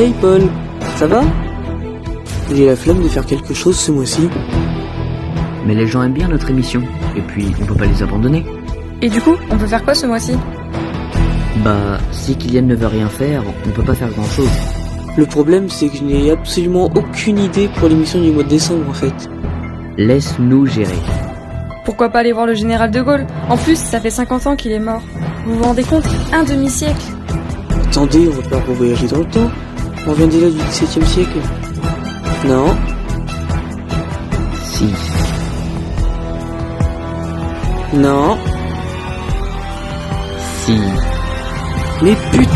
Hey Paul, ça va? J'ai la flemme de faire quelque chose ce mois-ci. Mais les gens aiment bien notre émission, et puis on peut pas les abandonner. Et du coup, on peut faire quoi ce mois-ci? Bah, si Kylian ne veut rien faire, on peut pas faire grand-chose. Le problème, c'est que je n'ai absolument aucune idée pour l'émission du mois de décembre en fait. Laisse-nous gérer. Pourquoi pas aller voir le général de Gaulle? En plus, ça fait 50 ans qu'il est mort. Vous vous rendez compte? Un demi-siècle. Attendez, on va pas revoyager dans le temps. On vient déjà du XVIIe siècle. Non. Si. Non. Si. Mais putain.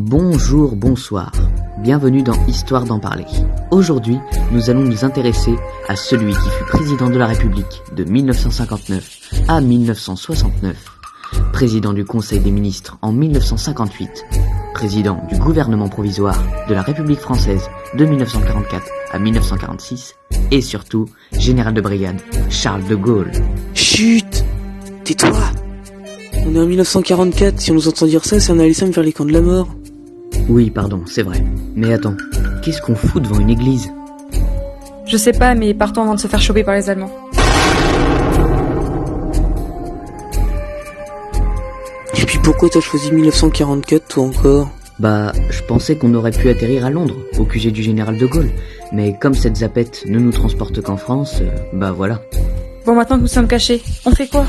Bonjour, bonsoir. Bienvenue dans Histoire d'en parler. Aujourd'hui, nous allons nous intéresser à celui qui fut président de la République de 1959 à 1969, président du Conseil des ministres en 1958, président du gouvernement provisoire de la République française de 1944 à 1946 et surtout, général de brigade Charles de Gaulle. Chut. Tais-toi. On est en 1944, si on nous entend dire ça, c'est un aller simple vers les camps de la mort. Oui, pardon, c'est vrai. Mais attends, qu'est-ce qu'on fout devant une église? Je sais pas, mais partons avant de se faire choper par les Allemands. Et puis pourquoi t'as choisi 1944 toi encore? Bah, je pensais qu'on aurait pu atterrir à Londres, au QG du général de Gaulle. Mais comme cette zapette ne nous transporte qu'en France, bah voilà. Bon, maintenant que nous sommes cachés, on fait quoi?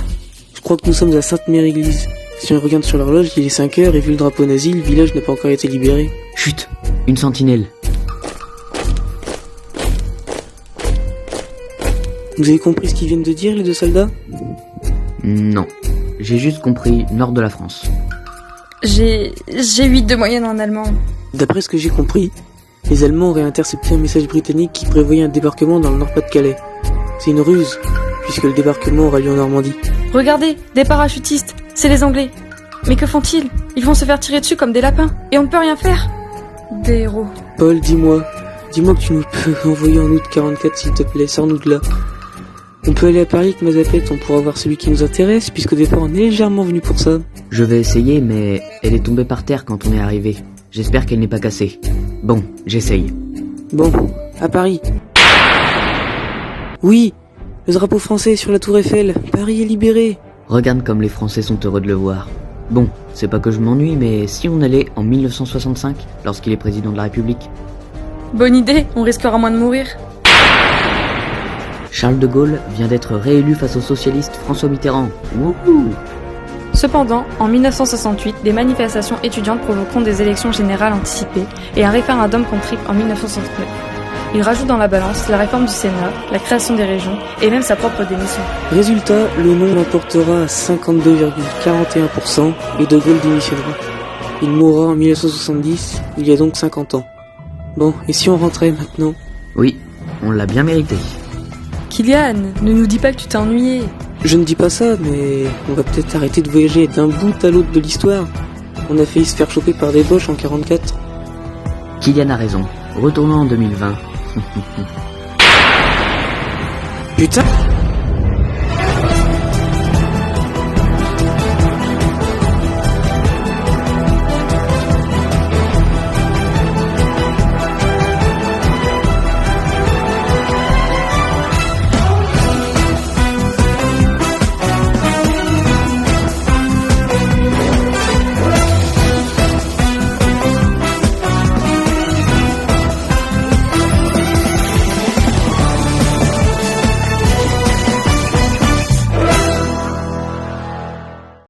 Je crois que nous sommes à Sainte-Mère-Église. Si on regarde sur l'horloge, il est 5 heures et vu le drapeau nazi, le village n'a pas encore été libéré. Chut, une sentinelle. Vous avez compris ce qu'ils viennent de dire, les deux soldats? Non, j'ai juste compris nord de la France. J'ai 8 de moyenne en allemand. D'après ce que j'ai compris, les Allemands auraient intercepté un message britannique qui prévoyait un débarquement dans le Nord-Pas-de-Calais. C'est une ruse, puisque le débarquement aura lieu en Normandie. Regardez, des parachutistes, c'est les Anglais. Mais que font-ils? Ils vont se faire tirer dessus comme des lapins, et on ne peut rien faire. Des héros. Paul, dis-moi que tu nous peux envoyer en août 44 s'il te plaît, sors-nous de là. On peut aller à Paris avec ma zapette, on pourra voir celui qui nous intéresse, puisqu'au départ on est légèrement venu pour ça. Je vais essayer, mais elle est tombée par terre quand on est arrivé. J'espère qu'elle n'est pas cassée. Bon, j'essaye. Bon, à Paris. Oui, le drapeau français sur la tour Eiffel, Paris est libéré. Regarde comme les Français sont heureux de le voir. Bon, c'est pas que je m'ennuie, mais si on allait en 1965, lorsqu'il est président de la République? Bonne idée, on risquera moins de mourir. Charles de Gaulle vient d'être réélu face au socialiste François Mitterrand. Wouhou! Cependant, en 1968, des manifestations étudiantes provoqueront des élections générales anticipées et un référendum contre en 1969. Il rajoute dans la balance la réforme du Sénat, la création des régions et même sa propre démission. Résultat, le non l'emportera à 52,41% et de Gaulle démissionnera. Il mourra en 1970, il y a donc 50 ans. Bon, et si on rentrait maintenant? Oui, on l'a bien mérité. Kylian, ne nous dis pas que tu t'es ennuyé. Je ne dis pas ça, mais on va peut-être arrêter de voyager d'un bout à l'autre de l'histoire. On a failli se faire choper par des Boches en 44. Kylian a raison. Retournons en 2020. Putain!